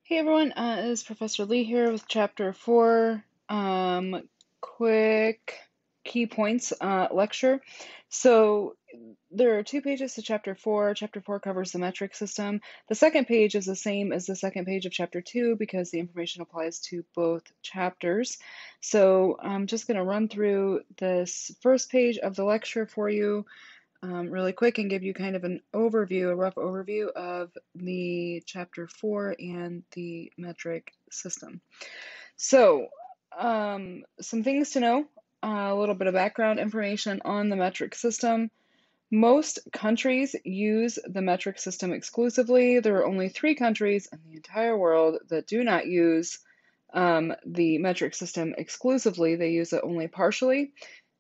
Hey everyone, it is Professor Lee here with Chapter 4, quick key points lecture. So there are 2 pages to Chapter 4. Chapter 4 covers the metric system. The second page is the same as the second page of Chapter 2 because the information applies to both chapters. So I'm just going to run through this first page of the lecture for you really quick and give you kind of an overview, a rough overview of the chapter 4 and the metric system. So, some things to know, a little bit of background information on the metric system. Most countries use the metric system exclusively. There are only 3 countries in the entire world that do not use the metric system exclusively. They use it only partially.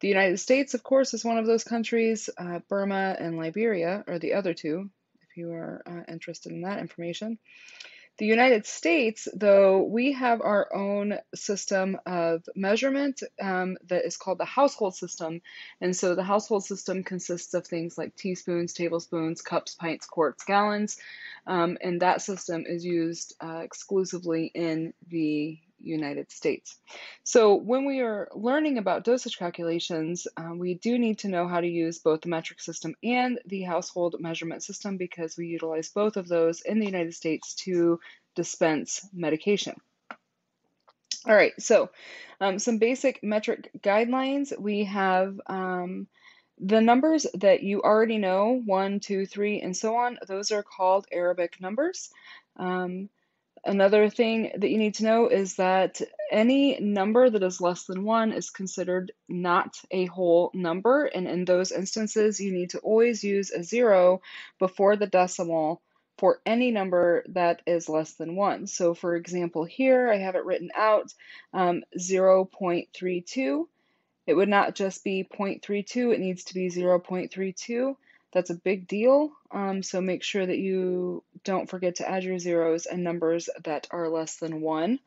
The United States, of course, is one of those countries. Burma and Liberia are the other 2, if you are interested in that information. The United States, though, we have our own system of measurement that is called the household system. And so the household system consists of things like teaspoons, tablespoons, cups, pints, quarts, gallons. And that system is used exclusively in the United States. So when we are learning about dosage calculations, we do need to know how to use both the metric system and the household measurement system because we utilize both of those in the United States to dispense medication. All right, so some basic metric guidelines. We have the numbers that you already know, 1, 2, 3, and so on. Those are called Arabic numbers. Another thing that you need to know is that any number that is less than 1 is considered not a whole number, and in those instances, you need to always use a 0 before the decimal for any number that is less than 1. So for example, here I have it written out 0.32. It would not just be 0.32, it needs to be 0.32. That's a big deal, so make sure that you don't forget to add your zeros and numbers that are less than 1.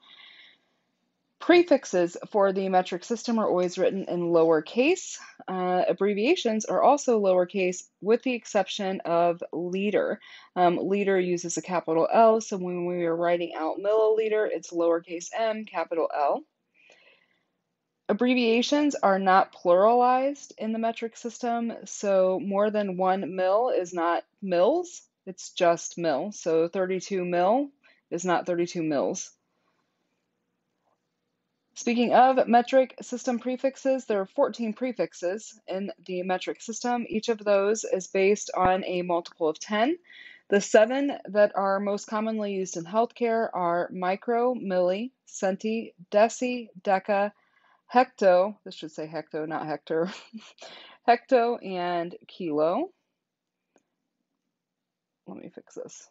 Prefixes for the metric system are always written in lowercase. Abbreviations are also lowercase with the exception of liter. Liter uses a capital L, so when we are writing out milliliter, it's lowercase m, capital L. Abbreviations are not pluralized in the metric system, so more than 1 mil is not mils, it's just mil. So 32 mil is not 32 mils. Speaking of metric system prefixes, there are 14 prefixes in the metric system. Each of those is based on a multiple of 10. The 7 that are most commonly used in healthcare are micro, milli, centi, deci, deca, hecto, this should say hecto, not hector, hecto and kilo. Let me fix this.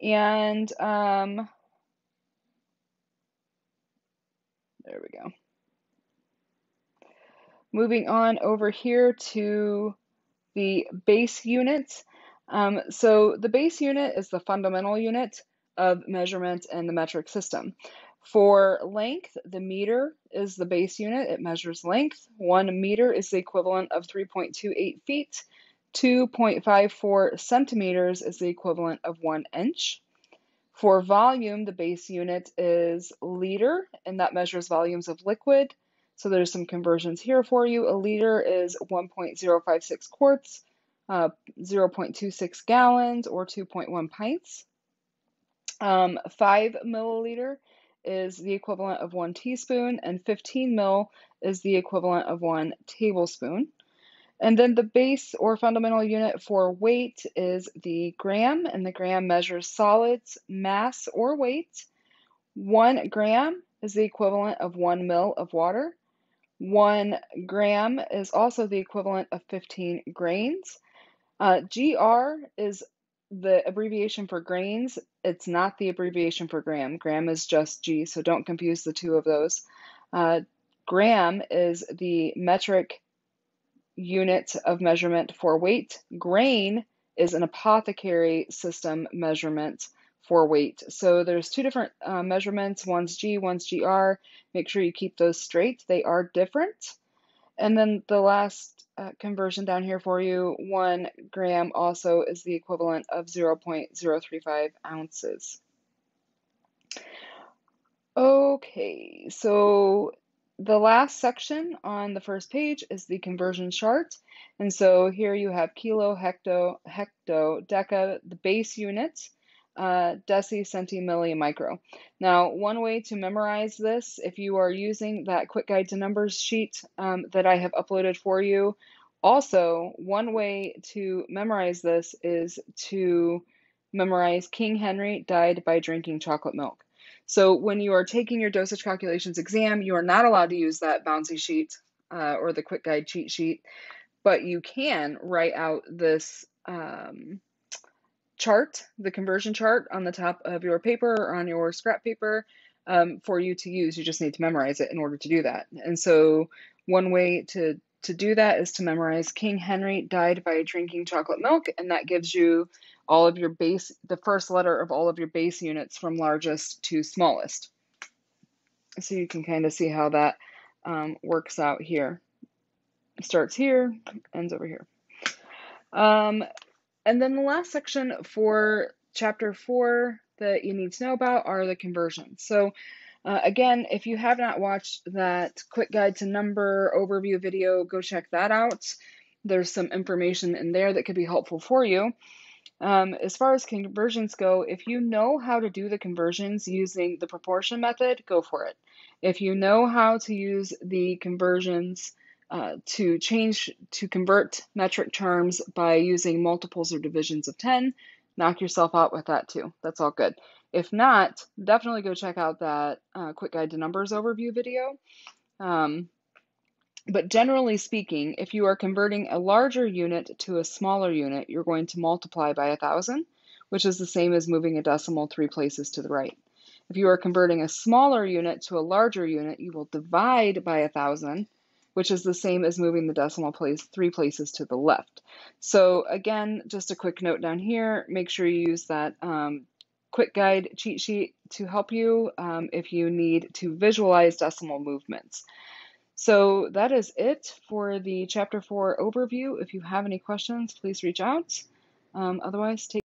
And there we go. Moving on over here to the base unit. So the base unit is the fundamental unit of measurement in the metric system. For length, the meter is the base unit. It measures length. 1 meter is the equivalent of 3.28 feet. 2.54 centimeters is the equivalent of 1 inch. For volume, the base unit is liter, and that measures volumes of liquid. So there's some conversions here for you. A liter is 1.056 quarts, 0.26 gallons, or 2.1 pints. 5 milliliter is the equivalent of 1 teaspoon, and 15 mil is the equivalent of 1 tablespoon. And then the base or fundamental unit for weight is the gram, and the gram measures solids, mass, or weight. 1 gram is the equivalent of 1 mil of water. 1 gram is also the equivalent of 15 grains. GR is the abbreviation for grains. It's not the abbreviation for gram. Gram is just G, so don't confuse the two of those. Gram is the metric unit of measurement for weight. Grain is an apothecary system measurement for weight. So there's 2 different measurements. One's G, one's GR. Make sure you keep those straight. They are different. And then the last conversion down here for you, 1 gram also is the equivalent of 0.035 ounces. Okay, so the last section on the first page is the conversion chart. And so here you have kilo, hecto, deca, the base units, deci, centi, milli, and micro. Now, one way to memorize this, if you are using that quick guide to numbers sheet that I have uploaded for you, also one way to memorize this is to memorize King Henry died by drinking chocolate milk. So when you are taking your dosage calculations exam, you are not allowed to use that bouncy sheet or the quick guide cheat sheet, but you can write out this chart, the conversion chart on the top of your paper or on your scrap paper for you to use. You just need to memorize it in order to do that. And so one way to do that is to memorize King Henry died by drinking chocolate milk, and that gives you all of your base, the first letter of all of your base units from largest to smallest. So you can kind of see how that works out here. It starts here, ends over here. And then the last section for chapter 4 that you need to know about are the conversions. So again, if you have not watched that quick guide to number overview video, go check that out. There's some information in there that could be helpful for you. As far as conversions go, if you know how to do the conversions using the proportion method, go for it. If you know how to use the conversions to convert metric terms by using multiples or divisions of 10, knock yourself out with that too. That's all good. If not, definitely go check out that quick guide to numbers overview video. But generally speaking, if you are converting a larger unit to a smaller unit, you're going to multiply by 1,000, which is the same as moving a decimal 3 places to the right. If you are converting a smaller unit to a larger unit, you will divide by 1,000, which is the same as moving the decimal place 3 places to the left. So again, just a quick note down here, make sure you use that quick guide cheat sheet to help you if you need to visualize decimal movements. So that is it for the Chapter 4 overview. If you have any questions, please reach out. Otherwise, take